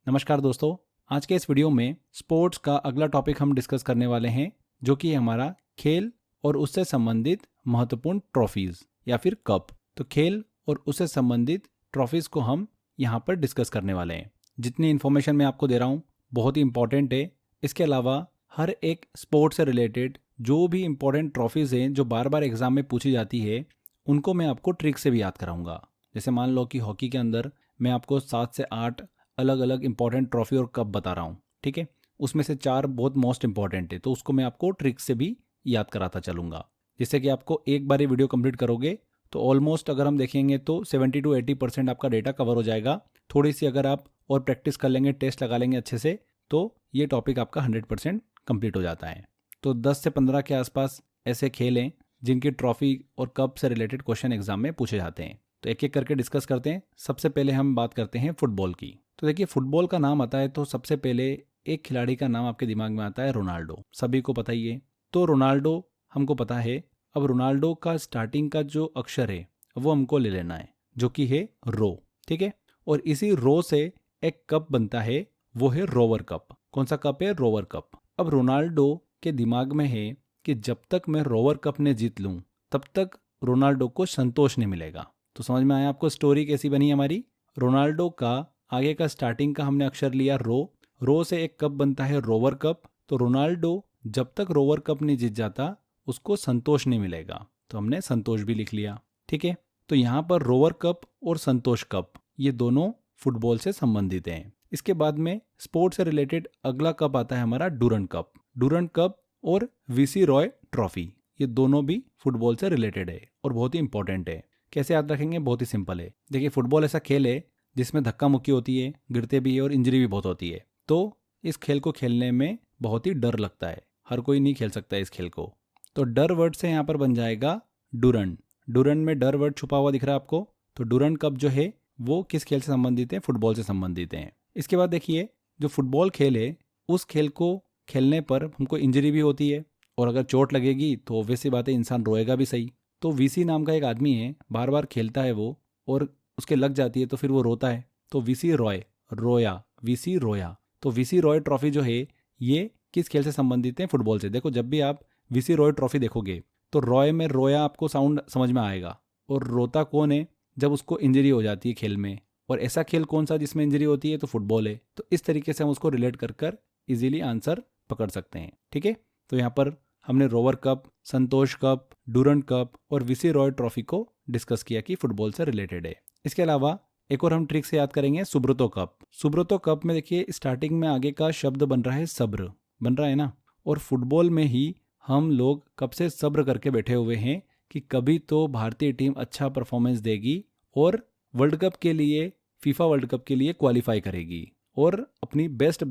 नमस्कार दोस्तों, आज के इस वीडियो में स्पोर्ट्स का अगला टॉपिक हम डिस्कस करने वाले हैं जो कि है हमारा खेल और उससे संबंधित महत्वपूर्ण ट्रॉफीज या फिर कप। तो खेल और उससे संबंधित ट्रॉफीज को हम यहाँ पर डिस्कस करने वाले हैं। जितनी इन्फॉर्मेशन मैं आपको दे रहा हूँ बहुत ही इंपॉर्टेंट है। इसके अलावा हर एक स्पोर्ट्स से रिलेटेड जो भी इंपॉर्टेंट ट्रॉफीज हैं जो बार बार एग्जाम में पूछी जाती है उनको मैं आपको ट्रिक से भी याद कराऊंगा। जैसे मान लो कि हॉकी के अंदर मैं आपको 7 से 8 अलग अलग इंपॉर्टेंट ट्रॉफी और कप बता रहा हूँ, ठीक है। उसमें से 4 बहुत मोस्ट इंपॉर्टेंट है, तो उसको मैं आपको ट्रिक से भी याद कराता चलूँगा। जिससे कि आपको एक बार ये वीडियो कंप्लीट करोगे तो ऑलमोस्ट अगर हम देखेंगे तो 70 to 80% आपका डेटा कवर हो जाएगा। थोड़ी सी अगर आप और प्रैक्टिस कर लेंगे, टेस्ट लगा लेंगे अच्छे से, तो ये टॉपिक आपका 100% कंप्लीट हो जाता है। तो 10 से 15 के आसपास ऐसे खेल हैं जिनकी ट्रॉफी और कप से रिलेटेड क्वेश्चन एग्जाम में पूछे जाते हैं। तो एक एक करके डिस्कस करते हैं। सबसे पहले हम बात करते हैं फुटबॉल की। तो देखिए, फुटबॉल का नाम आता है तो सबसे पहले एक खिलाड़ी का नाम आपके दिमाग में आता है रोनाल्डो। सभी को पता ही है। तो रोनाल्डो हमको पता है। अब रोनाल्डो का स्टार्टिंग का जो अक्षर है वो हमको ले लेना है, जो कि है रो, ठीक है। और इसी रो से एक कप बनता है, वो है रोवर कप। कौन सा कप है? Rover cup. अब रोनाल्डो के दिमाग में है कि जब तक मैं रोवर कप ने जीत लूं तब तक रोनाल्डो को संतोष नहीं मिलेगा। तो समझ में आया आपको स्टोरी कैसी बनी हमारी? रोनाल्डो का आगे का स्टार्टिंग का हमने अक्षर लिया रो से एक कप बनता है रोवर कप। तो रोनाल्डो जब तक रोवर कप नहीं जीत जाता उसको संतोष नहीं मिलेगा, तो हमने संतोष भी लिख लिया, ठीक है। तो यहाँ पर रोवर कप और संतोष कप ये दोनों फुटबॉल से संबंधित हैं। इसके बाद में स्पोर्ट्स से रिलेटेड अगला कप आता है हमारा डूरंड कप। डूरंड कप और वीसी रॉय ट्रॉफी, ये दोनों भी फुटबॉल से रिलेटेड है और बहुत ही इंपॉर्टेंट है। कैसे याद रखेंगे? बहुत ही सिंपल है। देखिए, फुटबॉल ऐसा खेल है जिसमें धक्का मुक्की होती है, गिरते भी है और इंजरी भी बहुत होती है। तो इस खेल को खेलने में बहुत ही डर लगता है, हर कोई नहीं खेल सकता इस खेल को। तो डर वर्ड से यहाँ पर बन जाएगा डूरंड। डूरंड में डर वर्ड छुपा हुआ दिख रहा है आपको। तो डूरंड कप जो है वो किस खेल से संबंधित है? फुटबॉल से संबंधित है। इसके बाद देखिए, जो फुटबॉल खेल है उस खेल को खेलने पर हमको इंजरी भी होती है, और अगर चोट लगेगी तो ऑब्वियस सी बात है इंसान रोएगा भी सही। तो वीसी नाम का एक आदमी है, बार बार खेलता है वो, और उसके लग जाती है तो फिर वो रोता है। तो वीसी रॉय, रोया, वीसी रोया। तो वीसी रॉय ट्रॉफी जो है ये किस खेल से संबंधित है? फुटबॉल से। देखो, जब भी आप वीसी रॉय ट्रॉफी देखोगे तो रॉय में रोया आपको साउंड समझ में आएगा, और रोता कौन है? जब उसको इंजरी हो जाती है खेल में। और ऐसा खेल कौन सा जिसमें इंजरी होती है? तो फुटबॉल है। तो इस तरीके से हम उसको रिलेट कर कर इजीली आंसर पकड़ सकते हैं, ठीक है। तो यहाँ पर हमने रोवर कप, संतोष कप, डूरंड कप और वीसी रॉय ट्रॉफी को डिस्कस किया कि फुटबॉल से रिलेटेड है। इसके अलावा एक और हम ट्रिक से याद करेंगे, सुब्रतो कप। सुब्रतो कप में देखिए, स्टार्टिंग में आगे का शब्द बन रहा है सब्र, बन रहा है ना। और फुटबॉल में ही हम लोग कब से सब्र करके बैठे हुए हैं कि कभी तो भारतीय टीम अच्छा परफॉर्मेंस देगी और वर्ल्ड कप के लिए, फीफा वर्ल्ड कप के लिए क्वालिफाई करेगी और अपनी बेस्ट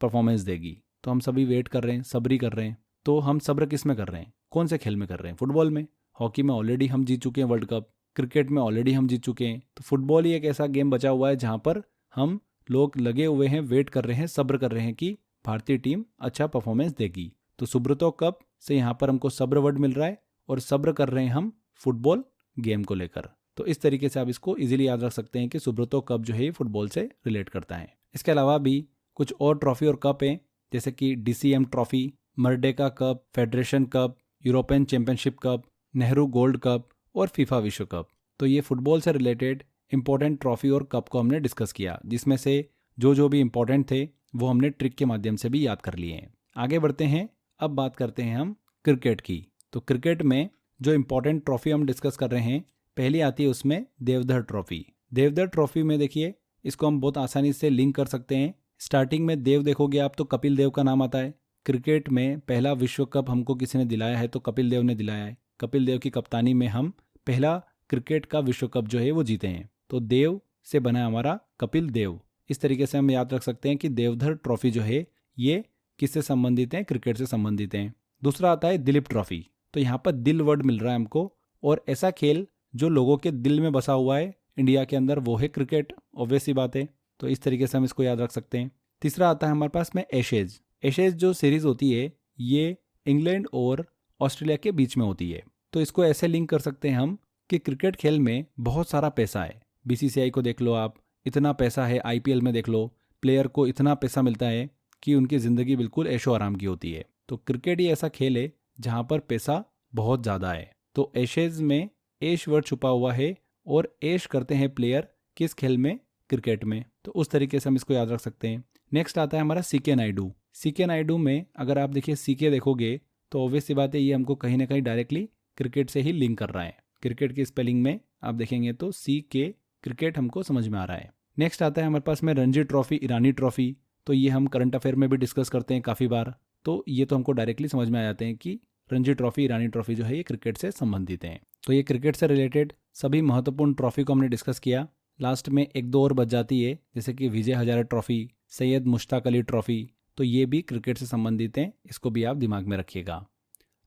परफॉर्मेंस देगी। तो हम सभी वेट कर रहे हैं, सब्र ही कर रहे हैं। तो हम सब्र किस में कर रहे हैं? कौन से खेल में कर रहे हैं? फुटबॉल में। हॉकी में ऑलरेडी हम जीत चुके हैं वर्ल्ड कप, क्रिकेट में ऑलरेडी हम जीत चुके हैं। तो फुटबॉल ही एक ऐसा गेम बचा हुआ है जहाँ पर हम लोग लगे हुए हैं, वेट कर रहे हैं, सब्र कर रहे हैं कि भारतीय टीम अच्छा परफॉर्मेंस देगी। तो सुब्रतो कप से यहाँ पर हमको सब्र वर्ड मिल रहा है और सब्र कर रहे हैं हम फुटबॉल गेम को लेकर। तो इस तरीके से आप इसको इजीली याद रख सकते हैं कि सुब्रतो कप जो है ये फुटबॉल से रिलेट करता है। इसके अलावा भी कुछ और ट्रॉफी और कप हैं, जैसे कि DCM trophy, Merdeka cup, federation cup, European championship cup, Nehru gold cup और फीफा विश्व कप। तो ये फुटबॉल से रिलेटेड इंपॉर्टेंट ट्रॉफी और कप को हमने डिस्कस किया, जिसमें से जो भी इंपॉर्टेंट थे वो हमने ट्रिक के माध्यम से भी याद कर लिए हैं। आगे बढ़ते हैं, अब बात करते हैं हम क्रिकेट की। तो क्रिकेट में जो इंपॉर्टेंट ट्रॉफी हम डिस्कस कर रहे हैं, पहली आती है उसमें देवधर ट्रॉफी। देवधर ट्रॉफी में देखिए, इसको हम बहुत आसानी से लिंक कर सकते हैं। स्टार्टिंग में देव देखोगे आप तो कपिल देव का नाम आता है। क्रिकेट में पहला विश्व कप हमको किसी ने दिलाया है तो कपिल देव ने दिलाया है। कपिल देव की कप्तानी में हम पहला क्रिकेट का विश्व कप जो है वो जीते हैं। तो देव से बना हमारा कपिल देव। इस तरीके से हम याद रख सकते हैं कि देवधर ट्रॉफी जो है ये किससे संबंधित है? क्रिकेट से संबंधित है। दूसरा आता है दिलीप ट्रॉफी। तो यहाँ पर दिल वर्ड मिल रहा है हमको, और ऐसा खेल जो लोगों के दिल में बसा हुआ है इंडिया के अंदर, वो है क्रिकेट, ऑब्वियस सी बात है। तो इस तरीके से हम इसको याद रख सकते हैं। तीसरा आता है हमारे पास में एशेज। एशेज जो सीरीज होती है ये इंग्लैंड और ऑस्ट्रेलिया के बीच में होती है। तो इसको ऐसे लिंक कर सकते हैं हम कि क्रिकेट खेल में बहुत सारा पैसा है। बीसीसीआई को देख लो आप, इतना पैसा है। आईपीएल में देख लो प्लेयर को इतना पैसा मिलता है कि उनकी ज़िंदगी बिल्कुल ऐशो आराम की होती है। तो क्रिकेट ही ऐसा खेल है जहाँ पर पैसा बहुत ज़्यादा है। तो एशेज में ऐश वर्ड छुपा हुआ है और ऐश करते हैं प्लेयर किस खेल में? क्रिकेट में। तो उस तरीके से हम इसको याद रख सकते हैं। नेक्स्ट आता है हमारा सीके नायडू। सीके नायडू में अगर आप देखिए सीके देखोगे तो ऑब्वियस सी बात है ये हमको कहीं ना कहीं डायरेक्टली क्रिकेट से ही लिंक कर रहा है। क्रिकेट की स्पेलिंग में आप देखेंगे तो सीके क्रिकेट हमको समझ में आ रहा है। नेक्स्ट आता है हमारे पास में रणजी ट्रॉफी, ईरानी ट्रॉफी। तो ये हम करंट अफेयर में भी डिस्कस करते हैं काफ़ी बार। तो ये तो हमको डायरेक्टली समझ में आ जाते हैं कि रणजी ट्रॉफी, ईरानी ट्रॉफी जो है ये क्रिकेट से संबंधित हैं। तो ये क्रिकेट से रिलेटेड सभी महत्वपूर्ण ट्रॉफी को हमने डिस्कस किया। लास्ट में एक दो और बच जाती है, जैसे कि विजय हजारे ट्रॉफी, सैयद मुश्ताक अली ट्रॉफी। तो ये भी क्रिकेट से संबंधित हैं, इसको भी आप दिमाग में रखिएगा।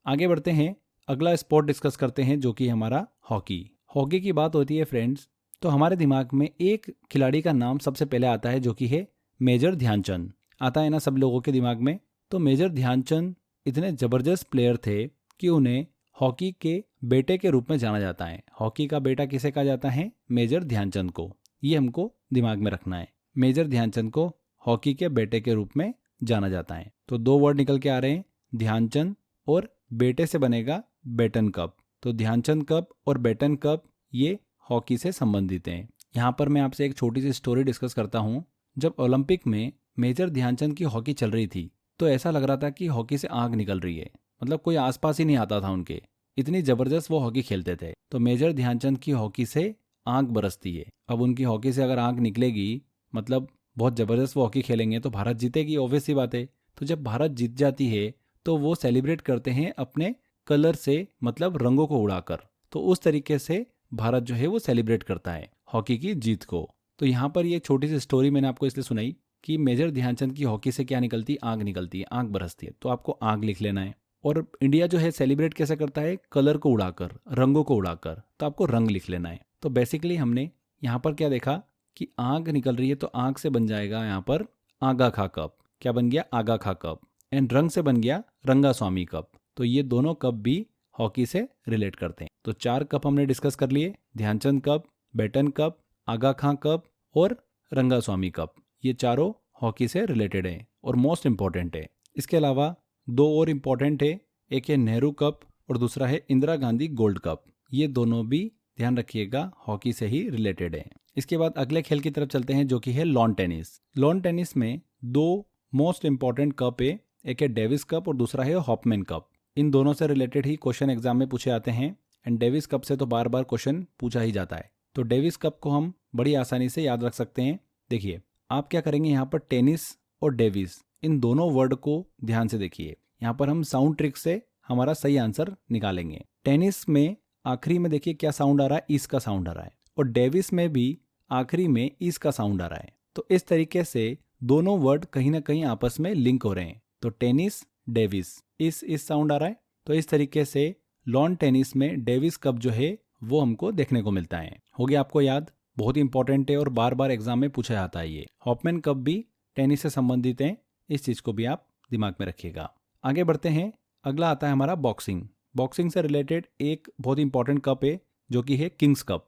आगे बढ़ते हैं, अगला स्पोर्ट डिस्कस करते हैं जो कि हमारा हॉकी। हॉकी की बात होती है फ्रेंड्स तो हमारे दिमाग में एक खिलाड़ी का नाम सबसे पहले आता है जो कि है मेजर ध्यानचंद। आता है ना सब लोगों के दिमाग में। तो मेजर ध्यानचंद इतने ज़बरदस्त प्लेयर थे कि उन्हें हॉकी के बेटे के रूप में जाना जाता है। हॉकी का बेटा किसे कहा जाता है? मेजर ध्यानचंद को। ये हमको दिमाग में रखना है। मेजर ध्यानचंद को हॉकी के बेटे के रूप में जाना जाता है। तो दो वर्ड निकल के आ रहे हैं, ध्यानचंद और बेटे से बनेगा बेटन कप। तो ध्यानचंद कप और बेटन कप ये हॉकी से संबंधित हैं। यहाँ पर मैं आपसे एक छोटी सी स्टोरी डिस्कस करता हूँ। जब ओलंपिक में मेजर ध्यानचंद की हॉकी चल रही थी तो ऐसा लग रहा था कि हॉकी से आग निकल रही है। मतलब कोई आसपास ही नहीं आता था उनके, इतनी ज़बरदस्त वो हॉकी खेलते थे। तो मेजर ध्यानचंद की हॉकी से आग बरसती है। अब उनकी हॉकी से अगर आग निकलेगी मतलब बहुत ज़बरदस्त वो हॉकी खेलेंगे तो भारत जीतेगी, ऑब्वियस सी बात है। तो जब भारत जीत जाती है तो वो सेलिब्रेट करते हैं अपने कलर से, मतलब रंगों को उड़ाकर। तो उस तरीके से भारत जो है वो सेलिब्रेट करता है हॉकी की जीत को। तो यहाँ पर ये छोटी सी स्टोरी मैंने आपको इसलिए सुनाई कि मेजर ध्यानचंद की हॉकी से क्या निकलती? आग निकलती है, आग बरसती है। तो आपको आग लिख लेना है। और इंडिया जो है सेलिब्रेट कैसे करता है? कलर को उड़ाकर, रंगों को उड़ाकर। तो आपको रंग लिख लेना है। तो बेसिकली हमने यहाँ पर क्या देखा कि आग निकल रही है तो आग से बन जाएगा यहाँ पर आगा खा कप। क्या बन गया? आगा खा कप। एंड रंग से बन गया रंगा स्वामी कप। तो ये दोनों कप भी हॉकी से रिलेट करते हैं। तो 4 कप हमने डिस्कस कर लिए, ध्यानचंद कप, बेटन कप, आगा खां कप और रंगा स्वामी कप। ये चारों हॉकी से रिलेटेड हैं और मोस्ट इंपॉर्टेंट है। इसके अलावा 2 और इम्पॉर्टेंट है, एक है नेहरू कप और दूसरा है इंदिरा गांधी गोल्ड कप। ये दोनों भी ध्यान रखिएगा हॉकी से ही रिलेटेड है। इसके बाद अगले खेल की तरफ चलते हैं जो कि है लॉन टेनिस। लॉन टेनिस में 2 मोस्ट इंपॉर्टेंट कप है, एक है डेविस कप और दूसरा है हॉपमैन कप। इन दोनों से रिलेटेड ही क्वेश्चन एग्जाम में पूछे जाते हैं। एंड डेविस कप से तो बार बार क्वेश्चन पूछा ही जाता है। तो डेविस कप को हम बड़ी आसानी से याद रख सकते हैं। देखिए आप क्या करेंगे, यहाँ पर टेनिस और डेविस इन दोनों वर्ड को ध्यान से देखिए। यहाँ पर हम साउंड ट्रिक से हमारा सही आंसर निकालेंगे। टेनिस में आखिरी में देखिए क्या साउंड आ रहा है? ईस का साउंड आ रहा है। और डेविस में भी आखिरी में ईस का साउंड आ रहा है। तो इस तरीके से दोनों वर्ड कहीं ना कहीं आपस में लिंक हो रहे हैं। तो टेनिस डेविस, इस साउंड आ रहा है। तो इस तरीके से लॉन टेनिस में डेविस कप जो है वो हमको देखने को मिलता है। हो गया आपको याद? बहुत ही इंपॉर्टेंट है और बार बार एग्जाम में पूछा जाता है। ये हॉपमैन कप भी टेनिस से संबंधित है, इस चीज़ को भी आप दिमाग में रखिएगा। आगे बढ़ते हैं, अगला आता है हमारा बॉक्सिंग। बॉक्सिंग से रिलेटेड एक बहुत ही इंपॉर्टेंट कप है जो कि है किंग्स कप।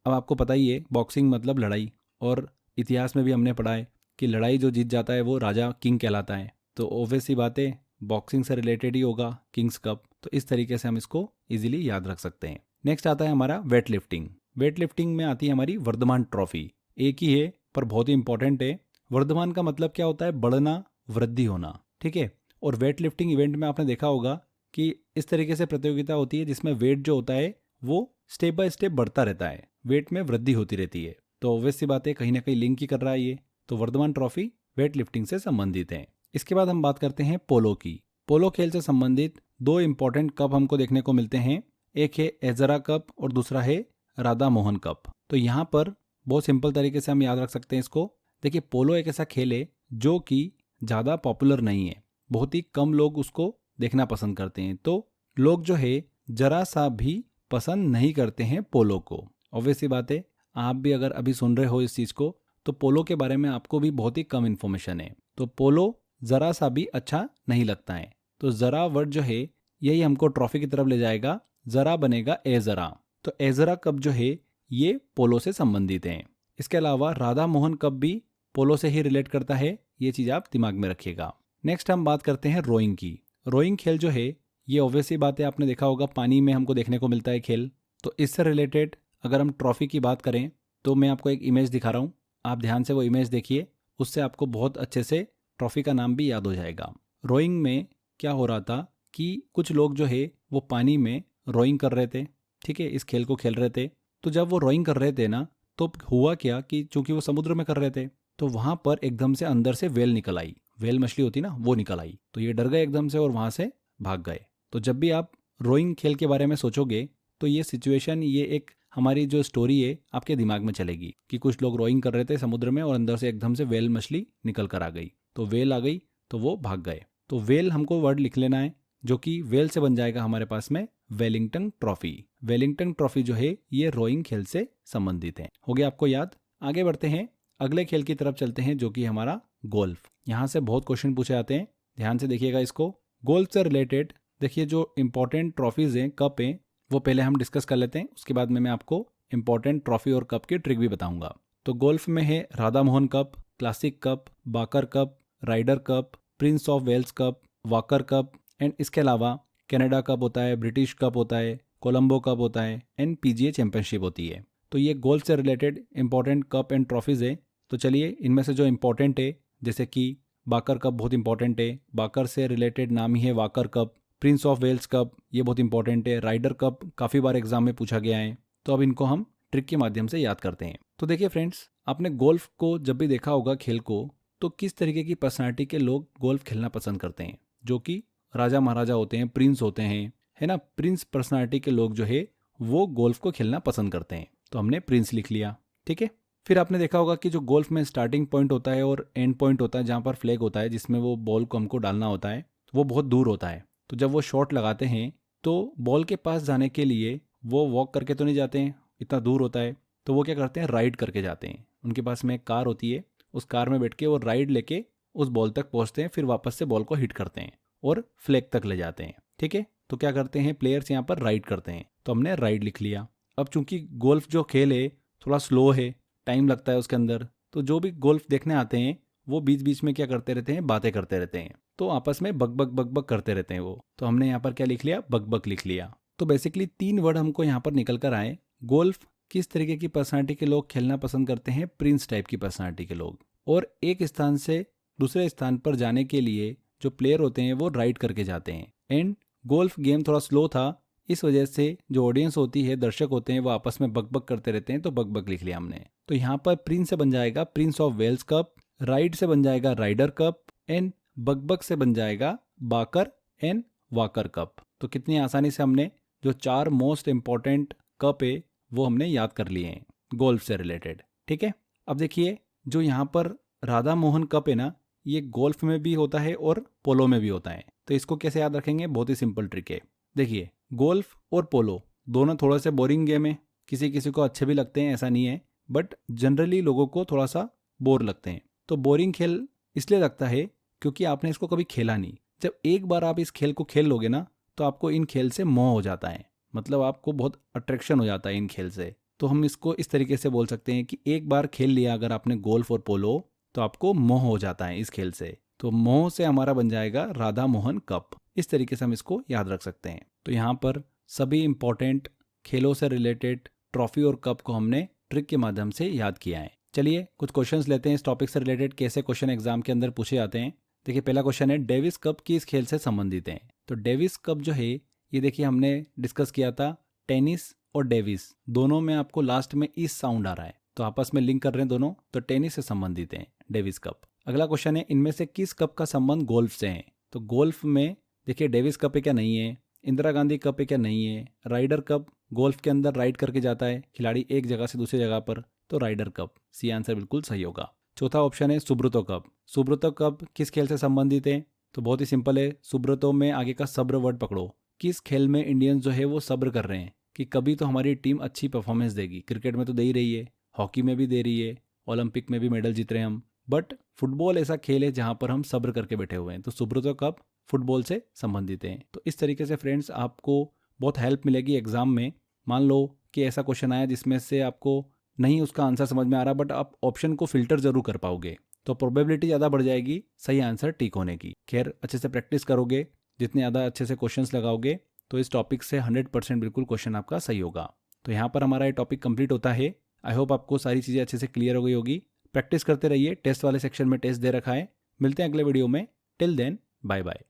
अब आपको पता ही है बॉक्सिंग मतलब लड़ाई, और इतिहास में भी हमने पढ़ा है कि लड़ाई जो जीत जाता है वो राजा किंग कहलाता है। तो ऑब्वियस सी बात है बॉक्सिंग से रिलेटेड ही होगा किंग्स कप। तो इस तरीके से हम इसको इजीली याद रख सकते हैं। नेक्स्ट आता है हमारा वेट लिफ्टिंग। वेट लिफ्टिंग में आती है हमारी वर्धमान ट्रॉफी। एक ही है पर बहुत ही इंपॉर्टेंट है। वर्धमान का मतलब क्या होता है? बढ़ना, वृद्धि होना, ठीक है। और वेट लिफ्टिंग इवेंट में आपने देखा होगा कि इस तरीके से प्रतियोगिता होती है जिसमें वेट जो होता है वो स्टेप बाय स्टेप बढ़ता रहता है, वेट में वृद्धि होती रहती है। तो ऑब्वियस सी बात है कहीं ना कहीं लिंक ही कर रहा है ये। तो वर्धमान ट्रॉफी वेट लिफ्टिंग से संबंधित है। इसके बाद हम बात करते हैं पोलो की। पोलो खेल से संबंधित 2 इंपॉर्टेंट कप हमको देखने को मिलते हैं। एक है एजरा कप और दूसरा है राधा मोहन कप। तो यहाँ पर बहुत सिंपल तरीके से हम याद रख सकते हैं इसको। देखिए पोलो एक ऐसा खेल है जो कि ज़्यादा पॉपुलर नहीं है, बहुत ही कम लोग उसको देखना पसंद करते हैं। तो लोग जो है जरा सा भी पसंद नहीं करते हैं पोलो को। ऑब्वियस सी बात है आप भी अगर अभी सुन रहे हो इस चीज़ को तो पोलो के बारे में आपको भी बहुत ही कम इन्फॉर्मेशन है। तो पोलो ज़रा सा भी अच्छा नहीं लगता है। तो ज़रा वर्ड जो है यही हमको ट्रॉफी की तरफ ले जाएगा। ज़रा बनेगा एजरा। तो एजरा कप जो है ये पोलो से संबंधित हैं। इसके अलावा राधा मोहन कप भी पोलो से ही रिलेट करता है, ये चीज़ आप दिमाग में रखिएगा। नेक्स्ट हम बात करते हैं रोइंग की। रोइंग खेल जो है ये ऑब्वियसली बात है, आपने देखा होगा पानी में हमको देखने को मिलता है खेल। तो इससे रिलेटेड अगर हम ट्रॉफी की बात करें तो मैं आपको एक इमेज दिखा रहा हूँ, आप ध्यान से वो इमेज देखिए, उससे आपको बहुत अच्छे से ट्रॉफी का नाम भी याद हो जाएगा। रोइंग में क्या हो रहा था कि कुछ लोग जो है वो पानी में रोइंग कर रहे थे, ठीक है, इस खेल को खेल रहे थे। तो जब वो रोइंग कर रहे थे ना, तो हुआ क्या कि चूंकि वो समुद्र में कर रहे थे तो वहां पर एकदम से अंदर से वेल निकल आई, वेल मछली होती ना, वो निकल आई। तो ये डर गए एकदम से और वहां से भाग गए। तो जब भी आप रोइंग खेल के बारे में सोचोगे तो ये सिचुएशन, ये एक हमारी जो स्टोरी है आपके दिमाग में चलेगी कि कुछ लोग रोइंग कर रहे थे समुद्र में और अंदर से एकदम से वेल मछली निकल कर आ गई। तो वेल आ गई तो वो भाग गए। तो वेल हमको वर्ड लिख लेना है, जो कि वेल से बन जाएगा हमारे पास में वेलिंगटन ट्रॉफी। वेलिंगटन ट्रॉफी जो है ये रोइंग खेल से संबंधित है। हो गया आपको याद। आगे बढ़ते हैं, अगले खेल की तरफ चलते हैं जो कि हमारा गोल्फ। यहाँ से बहुत क्वेश्चन पूछे जाते हैं, ध्यान से देखिएगा इसको। गोल्फ से रिलेटेड देखिए जो इंपॉर्टेंट ट्रॉफीज हैं, कप हैं, वो पहले हम डिस्कस कर लेते हैं, उसके बाद में मैं आपको इंपॉर्टेंट ट्रॉफी और कप की ट्रिक भी बताऊंगा। तो गोल्फ में है Radha Mohan cup, classic cup, Baker cup, Ryder cup, Prince of Wales cup, Walker cup, and इसके अलावा कनाडा कप होता है, ब्रिटिश कप होता है, कोलंबो कप होता है, एंड पीजीए चैंपियनशिप होती है। तो ये गोल्फ से related important cup and trophies है। तो चलिए इनमें से जो इंपॉर्टेंट है, जैसे कि बाकर कप बहुत इंपॉर्टेंट है, बाकर से रिलेटेड नाम ही है Walker cup. Prince of Wales cup ये बहुत इंपॉर्टेंट है। राइडर कप काफ़ी बार एग्जाम में पूछा गया है। तो अब इनको हम ट्रिक के माध्यम से याद करते हैं। तो देखिए फ्रेंड्स, आपने गोल्फ को जब भी देखा होगा खेल को, तो किस तरीके की पर्सनालिटी के लोग गोल्फ खेलना पसंद करते हैं, जो कि राजा महाराजा होते हैं, प्रिंस होते हैं, है ना। प्रिंस पर्सनालिटी के लोग जो है वो गोल्फ को खेलना पसंद करते हैं। तो हमने प्रिंस लिख लिया, ठीक है। फिर आपने देखा होगा कि जो गोल्फ में स्टार्टिंग पॉइंट होता है और एंड पॉइंट होता है, जहाँ पर फ्लैग होता है जिसमें वो बॉल को हमको डालना होता है, वो बहुत दूर होता है। तो जब वो शॉट लगाते हैं तो बॉल के पास जाने के लिए वो वॉक करके तो नहीं जाते हैं, इतना दूर होता है। तो वो क्या करते हैं, राइड करके जाते हैं। उनके पास में एक कार होती है, उस कार में बैठ के वो राइड लेके उस बॉल तक पहुंचते हैं, फिर वापस से बॉल को हिट करते हैं और फ्लैग तक ले जाते हैं, ठीक है। तो क्या करते हैं प्लेयर्स यहाँ पर, राइड करते हैं। तो हमने राइड लिख लिया। अब चूंकि गोल्फ जो खेल है थोड़ा स्लो है, टाइम लगता है उसके अंदर, तो जो भी गोल्फ देखने आते हैं वो बीच बीच में क्या करते रहते हैं, बातें करते रहते हैं। तो आपस में बक बक बक बक करते रहते हैं वो। तो हमने यहाँ पर क्या लिख लिया, बक बक लिख लिया। तो बेसिकली 3 वर्ड हमको यहाँ पर निकल कर आए। गोल्फ किस तरीके की पर्सनालिटी के लोग खेलना पसंद करते हैं, प्रिंस टाइप की पर्सनालिटी के लोग। और एक स्थान से दूसरे स्थान पर जाने के लिए जो प्लेयर होते हैं वो राइड करके जाते हैं। एंड गोल्फ गेम थोड़ा स्लो था, इस वजह से जो ऑडियंस होती है, दर्शक होते हैं, वो आपस में बक बक करते रहते हैं। तो बक बक लिख लिया हमने। तो यहाँ पर प्रिंस से बन जाएगा Prince of Wales cup, ride से बन जाएगा राइडर कप, एंड बक से बन जाएगा बाकर एंड वाकर कप। तो कितनी आसानी से हमने जो 4 मोस्ट इंपॉर्टेंट कप है वो हमने याद कर लिए हैं गोल्फ से रिलेटेड, ठीक है। अब देखिए जो यहाँ पर राधा मोहन कप है ना, ये गोल्फ में भी होता है और पोलो में भी होता है। तो इसको कैसे याद रखेंगे, बहुत ही सिंपल ट्रिक है। देखिए गोल्फ और पोलो दोनों थोड़ा सा बोरिंग गेम है, किसी किसी को अच्छे भी लगते हैं, ऐसा नहीं है, बट जनरली लोगों को थोड़ा सा बोर लगते हैं। तो बोरिंग खेल इसलिए लगता है क्योंकि आपने इसको कभी खेला नहीं। जब एक बार आप इस खेल को खेल लोगे ना, तो आपको इन खेल से मोह हो जाता है, मतलब आपको बहुत अट्रैक्शन हो जाता है इन खेल से। तो हम इसको इस तरीके से बोल सकते हैं कि एक बार खेल लिया अगर आपने गोल्फ और पोलो, तो आपको मोह हो जाता है इस खेल से। तो मोह से हमारा बन जाएगा राधा मोहन कप। इस तरीके से हम इसको याद रख सकते हैं। तो यहाँ पर सभी इंपॉर्टेंट खेलों से रिलेटेड ट्रॉफी और कप को हमने ट्रिक के माध्यम से याद किया है। चलिए कुछ क्वेश्चंस लेते हैं इस टॉपिक से रिलेटेड, कैसे क्वेश्चन एग्जाम के अंदर पूछे जाते हैं। देखिए पहला क्वेश्चन है, डेविस कप किस खेल से संबंधित है। तो डेविस कप जो है ये देखिए हमने डिस्कस किया था, टेनिस और डेविस दोनों में आपको लास्ट में इस साउंड आ रहा है, तो आपस में लिंक कर रहे हैं दोनों, तो टेनिस से संबंधित है डेविस कप। अगला क्वेश्चन है, इनमें से किस कप का संबंध गोल्फ से है। तो गोल्फ में देखिए डेविस कप है क्या, नहीं है। इंदिरा गांधी कप है क्या, नहीं है। राइडर कप गोल्फ के अंदर राइड करके जाता है खिलाड़ी एक जगह से दूसरी जगह पर, तो राइडर कप सी आंसर बिल्कुल सही होगा। चौथा ऑप्शन है सुब्रतो कप। सुब्रतो कप किस खेल से संबंधित है। तो बहुत ही सिंपल है, सुब्रतो में आगे का सब्र वर्ड पकड़ो। किस खेल में इंडियंस जो है वो सब्र कर रहे हैं कि कभी तो हमारी टीम अच्छी परफॉर्मेंस देगी। क्रिकेट में तो दे ही रही है, हॉकी में भी दे रही है, ओलंपिक में भी मेडल जीत रहे हैं हम, बट फुटबॉल ऐसा खेल है जहां पर हम सब्र करके बैठे हुए हैं। तो सुब्रतो कप फुटबॉल से संबंधित है। तो इस तरीके से फ्रेंड्स आपको बहुत हेल्प मिलेगी एग्जाम में। मान लो कि ऐसा क्वेश्चन आया जिसमें से आपको नहीं उसका आंसर समझ में आ रहा, बट आप ऑप्शन को फिल्टर जरूर कर पाओगे, तो प्रोबेबिलिटी ज़्यादा बढ़ जाएगी सही आंसर ठीक होने की। खैर, अच्छे से प्रैक्टिस करोगे, जितने ज़्यादा अच्छे से क्वेश्चंस लगाओगे, तो इस टॉपिक से 100% बिल्कुल क्वेश्चन आपका सही होगा। तो यहाँ पर हमारा ये टॉपिक कंप्लीट होता है। आई होप आपको सारी चीज़ें अच्छे से क्लियर हो गई होगी। प्रैक्टिस करते रहिए, टेस्ट वाले सेक्शन में टेस्ट दे रखा है। मिलते हैं अगले वीडियो में। Till then, bye bye.